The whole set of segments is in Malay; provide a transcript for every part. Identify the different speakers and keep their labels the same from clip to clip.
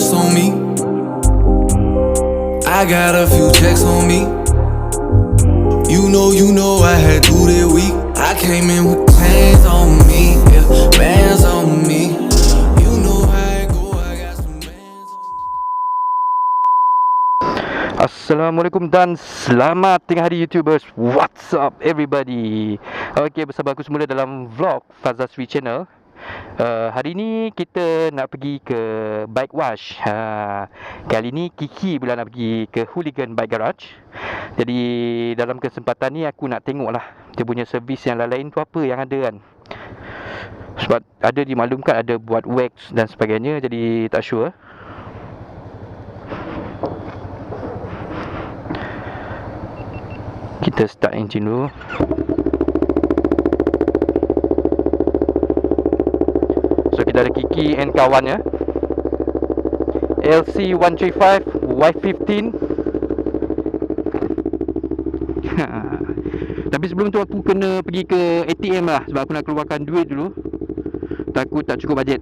Speaker 1: rest on me. I got a few checks on me. You know I had to that week. I came in with chains on me, yeah, bands on me. You know how I go, I got some bands on me.
Speaker 2: Assalamualaikum dan selamat tengah hari YouTubers. What's up everybody? Okay, bersama aku semula dalam vlog FadzAsree channel. Hari ni kita nak pergi ke bike wash. Kali ni Kiki pula nak pergi ke Hooligan Bike Garage. Jadi dalam kesempatan ni aku nak tengok lah dia punya servis yang lain-lain tu apa yang ada kan. Sebab ada dimaklumkan ada buat wax dan sebagainya, jadi tak sure. Kita start engine dulu. So kita ada Kiki and kawannya, LC135 Y15. Tapi sebelum tu aku kena pergi ke ATM lah, sebab aku nak keluarkan duit dulu. Takut tak cukup bajet.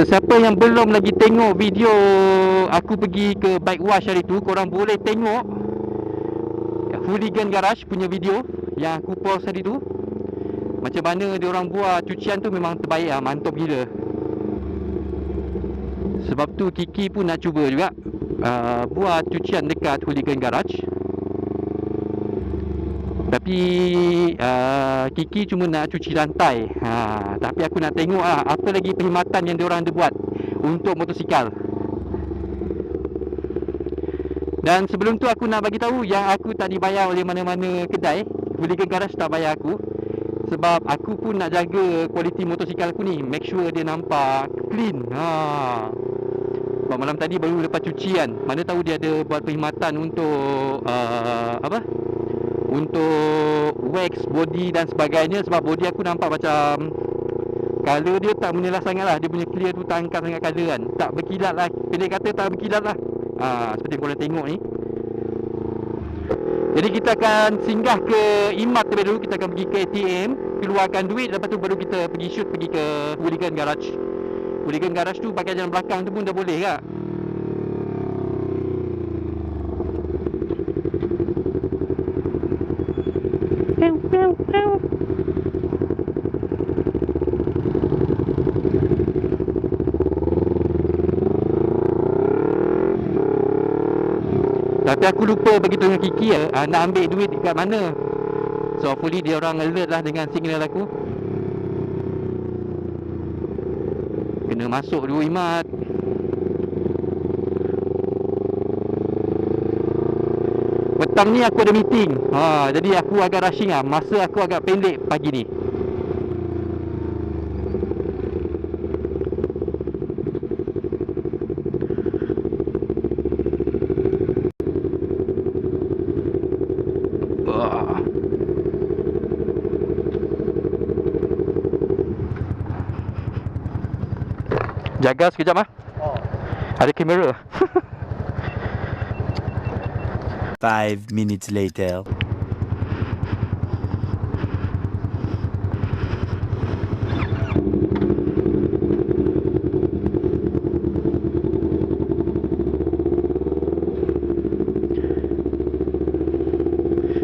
Speaker 2: Sesiapa yang belum lagi tengok video aku pergi ke bike wash hari tu, korang boleh tengok Hooligan Garage punya video yang aku post hari tu. Macam mana dia orang buat cucian tu memang terbaik lah, mantap gila. Sebab tu Kiki pun nak cuba juga buat cucian dekat Hooligan Garage. Tapi Kiki cuma nak cuci lantai. Tapi aku nak tengok lah apa lagi perkhidmatan yang diorang ada buat untuk motosikal. Dan sebelum tu aku nak bagi tahu yang aku tak dibayar oleh mana-mana kedai. Hooligan Garage tak bayar aku. Sebab aku pun nak jaga kualiti motosikal aku ni, make sure dia nampak clean. Sebab malam tadi baru lepas cucian, mana tahu dia ada buat perkhidmatan untuk untuk wax body dan sebagainya. Sebab body aku nampak macam color dia tak menyelah sangat lah. Dia punya clear tu tak angkat sangat color kan, tak berkilat lah. Pendek kata tak berkilat lah. Seperti korang tengok ni. Jadi kita akan singgah ke Imat terlebih dulu. Kita akan pergi ke ATM, keluarkan duit, lepas tu baru kita pergi shoot, pergi ke Hooligan Garage. Hooligan Garage tu pakai jalan belakang tu pun dah boleh kak. Tapi aku lupa beritahu dengan Kiki nak ambil duit dekat mana. So hopefully dia orang alert lah dengan signal aku. Kena masuk dulu Imat. Petang ni aku ada meeting. Jadi aku agak rushing lah. Masa aku agak pendek pagi ni. Jaga sekejap lah. Ada kamera.
Speaker 3: 5 minutes later.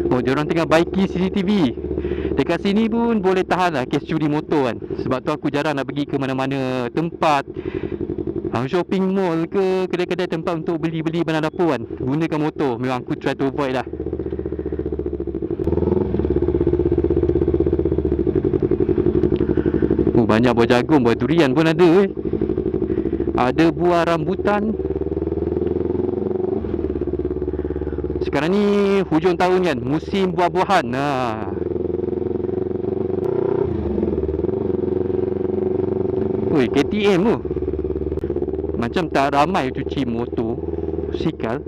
Speaker 2: Oh, diorang tengah baiki CCTV. Dekat sini pun boleh tahan lah kes curi motor kan. Sebab tu aku jarang nak pergi ke mana-mana tempat, shopping mall ke kedai-kedai tempat untuk beli-beli barang dapur kan. Gunakan motor, memang aku try to avoid lah. Banyak buah jagung, buah durian pun ada Ada buah rambutan. Sekarang ni hujung tahun kan, musim buah-buahan. KTM tu macam tak ramai cuci motosikal.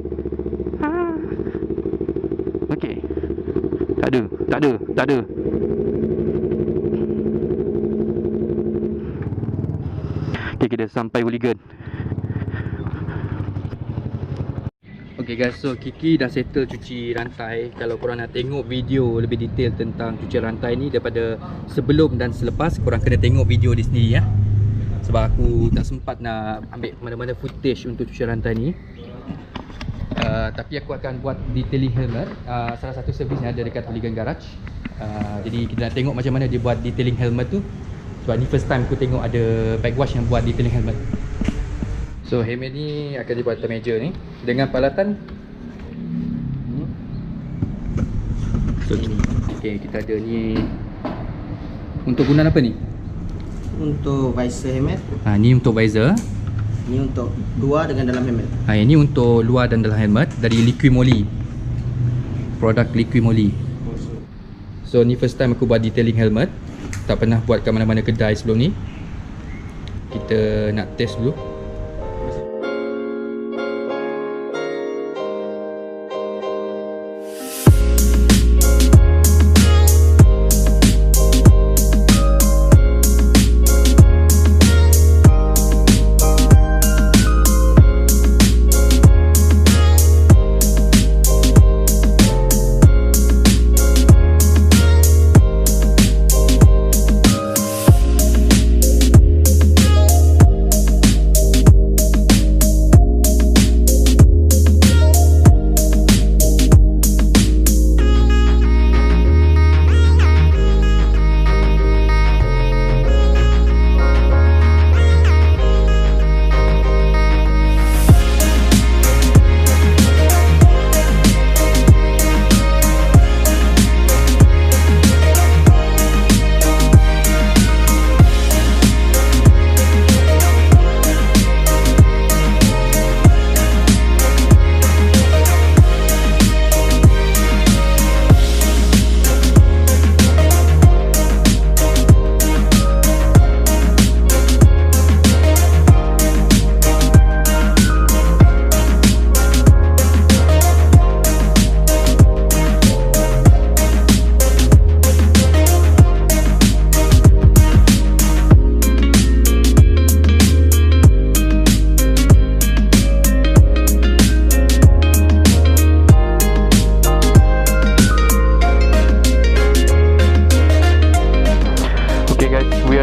Speaker 2: Okey. Tak ada. Okey, kita sampai Hooligan. Okay guys, so Kiki dah settle cuci rantai. Kalau korang nak tengok video lebih detail tentang cuci rantai ni daripada sebelum dan selepas, korang kena tengok video di sendiri ya. Sebab aku tak sempat nak ambil mana-mana footage untuk cuci rantai ni. Tapi aku akan buat detailing helmet. Salah satu servis yang ada dekat Hooligan Garage. Jadi kita nak tengok macam mana dia buat detailing helmet tu. Sebab ni first time aku tengok ada bike wash yang buat detailing helmet. So helmet ni akan dibuat atas meja ni dengan peralatan. So okay, kita ada ni. Untuk guna apa ni?
Speaker 4: Untuk visor helmet.
Speaker 2: Ni untuk visor.
Speaker 4: Ni untuk luar dengan dalam helmet.
Speaker 2: Ini untuk luar dan dalam helmet dari Liqui Moly. Produk Liqui Moly. So ni first time aku buat detailing helmet. Tak pernah buat kat mana-mana kedai sebelum ni. Kita nak test dulu.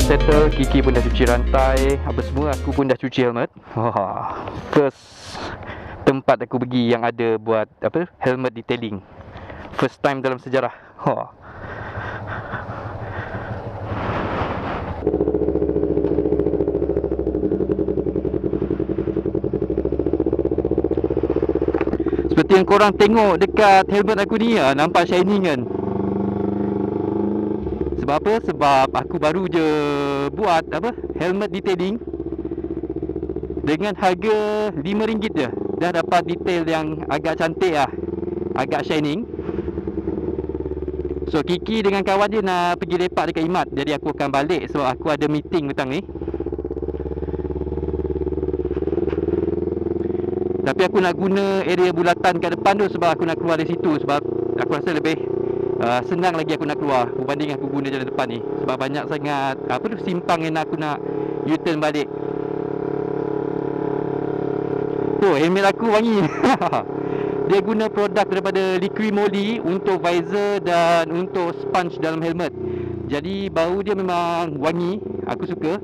Speaker 2: Settle, Kiki pun dah cuci rantai, apa semua, aku pun dah cuci helmet. First tempat aku pergi yang ada buat apa, helmet detailing. First time dalam sejarah. Seperti yang korang tengok dekat helmet aku ni, nampak shining kan. Sebab apa? Sebab aku baru je buat apa, helmet detailing dengan harga RM5 je. Dah dapat detail yang agak cantik lah, agak shining. So Kiki dengan kawan dia nak pergi lepak dekat Imat. Jadi aku akan balik sebab aku ada meeting petang ni. Tapi aku nak guna area bulatan kat depan tu sebab aku nak keluar dari situ. Sebab aku rasa lebih senang lagi aku nak keluar berbanding aku guna jalan depan ni. Sebab banyak sangat apa tu, simpang yang aku nak U-turn balik. Tu helmet aku wangi. Dia guna produk daripada Liqui Moly untuk visor dan untuk sponge dalam helmet. Jadi bau dia memang wangi, aku suka.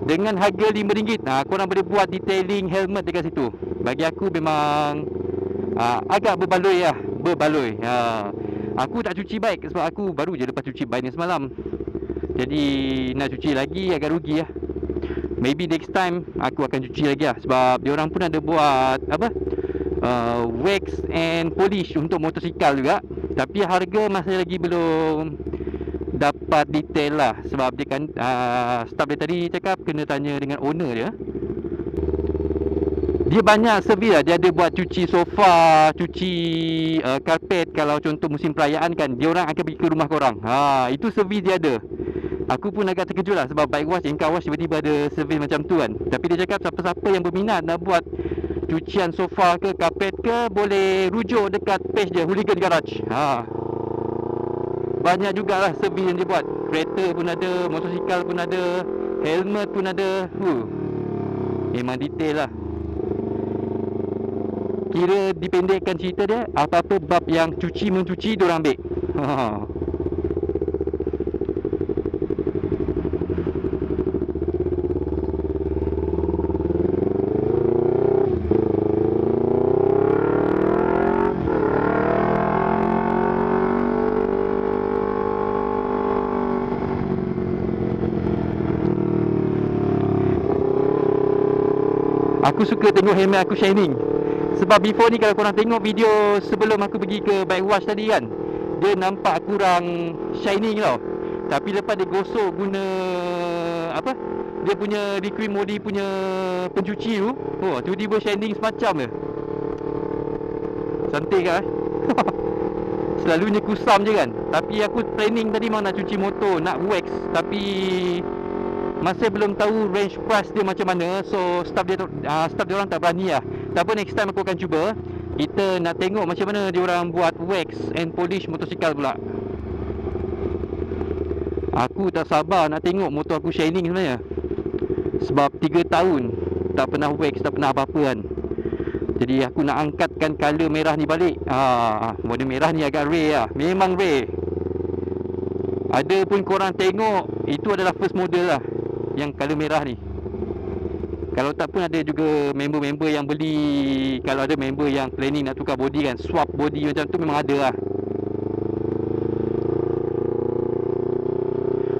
Speaker 2: Dengan harga RM5, korang boleh buat detailing helmet dekat situ. Bagi aku memang agak berbaloi lah, berbaloi. Aku tak cuci bike sebab aku baru je lepas cuci bike ni semalam. Jadi nak cuci lagi agak rugi lah. Maybe next time aku akan cuci lagi lah. Sebab diorang pun ada buat apa, wax and polish untuk motosikal juga. Tapi harga masih lagi belum dapat detail lah. Sebab dia kan staff dia tadi cakap kena tanya dengan owner dia. Dia banyak servis lah. Dia ada buat cuci sofa, cuci karpet. Kalau contoh musim perayaan kan, dia orang akan pergi ke rumah korang. Itu servis dia ada. Aku pun agak terkejut lah sebab bike wash, car wash tiba-tiba ada servis macam tu kan. Tapi dia cakap siapa-siapa yang berminat nak buat cucian sofa ke karpet ke, boleh rujuk dekat page dia, Hooligan Garage. Banyak jugalah servis yang dia buat. Kereta pun ada, motosikal pun ada, helmet pun ada. Memang detail lah. kira dipendekkan cerita dia, apa-apa bab yang cuci-mencuci diorang ambil. Aku suka tengok helmet aku shining. Sebab before ni kalau korang tengok video sebelum aku pergi ke bike wash tadi kan, dia nampak kurang shining tau. Tapi lepas dia gosok guna apa, dia punya liquid modi punya pencuci tu, oh tiba-tiba shining semacam dia. Cantik kan? Selalunya kusam je kan. Tapi aku planning tadi mau nak cuci motor, nak wax, tapi masih belum tahu range price dia macam mana. So staff dia orang tak berani lah. Tak apa, next time aku akan cuba. Kita nak tengok macam mana dia orang buat wax and polish motosikal pula. Aku tak sabar nak tengok motor aku shining sebenarnya. Sebab 3 tahun tak pernah wax, tak pernah apa-apa kan. Jadi aku nak angkatkan color merah ni balik. Warna merah ni agak rare lah. Memang rare. Ada pun korang tengok, itu adalah first model lah yang color merah ni. Kalau tak pun ada juga member-member yang beli. Kalau ada member yang planning nak tukar body kan, swap body macam tu memang ada lah.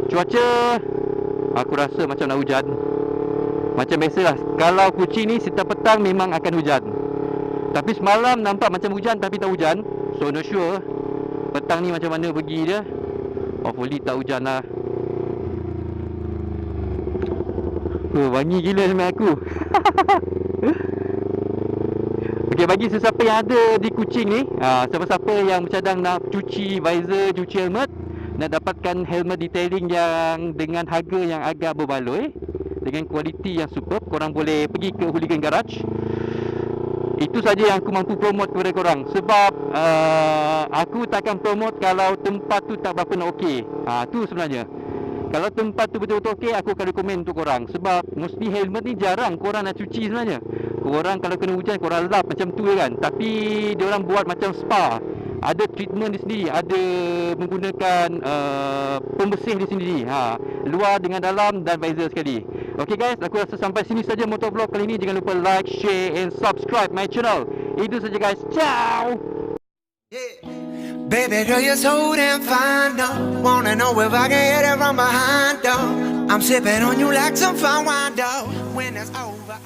Speaker 2: Cuaca, aku rasa macam nak hujan. Macam biasalah, kalau kucing ni setiap petang memang akan hujan. Tapi semalam nampak macam hujan tapi tak hujan. So not sure petang ni macam mana pergi dia. Hopefully tak hujan lah. Wangi gila sebenarnya aku. Okay, bagi sesiapa yang ada di kucing ni, siapa-siapa yang bercadang nak cuci visor, cuci helmet, nak dapatkan helmet detailing yang dengan harga yang agak berbaloi, dengan kualiti yang superb, korang boleh pergi ke Hooligan Garage. Itu saja yang aku mampu promote kepada korang. Sebab aku takkan promote kalau tempat tu tak berapa nak okey. Tu sebenarnya. Kalau tempat tu betul-betul okey, aku akan recommend untuk korang. Sebab mostly helmet ni jarang korang nak cuci sebenarnya. Korang kalau kena hujan, korang lap macam tu kan. Tapi diorang buat macam spa. Ada treatment di sendiri, ada menggunakan pembersih di sendiri. Luar dengan dalam dan visor sekali. Okay guys, aku rasa sampai sini saja motovlog kali ini. Jangan lupa like, share and subscribe my channel. Itu saja guys. Ciao.
Speaker 1: Baby girl, you're so damn fine, though. Wanna know if I can hit it from behind, though. I'm sipping on you like some fine wine, though. When it's over,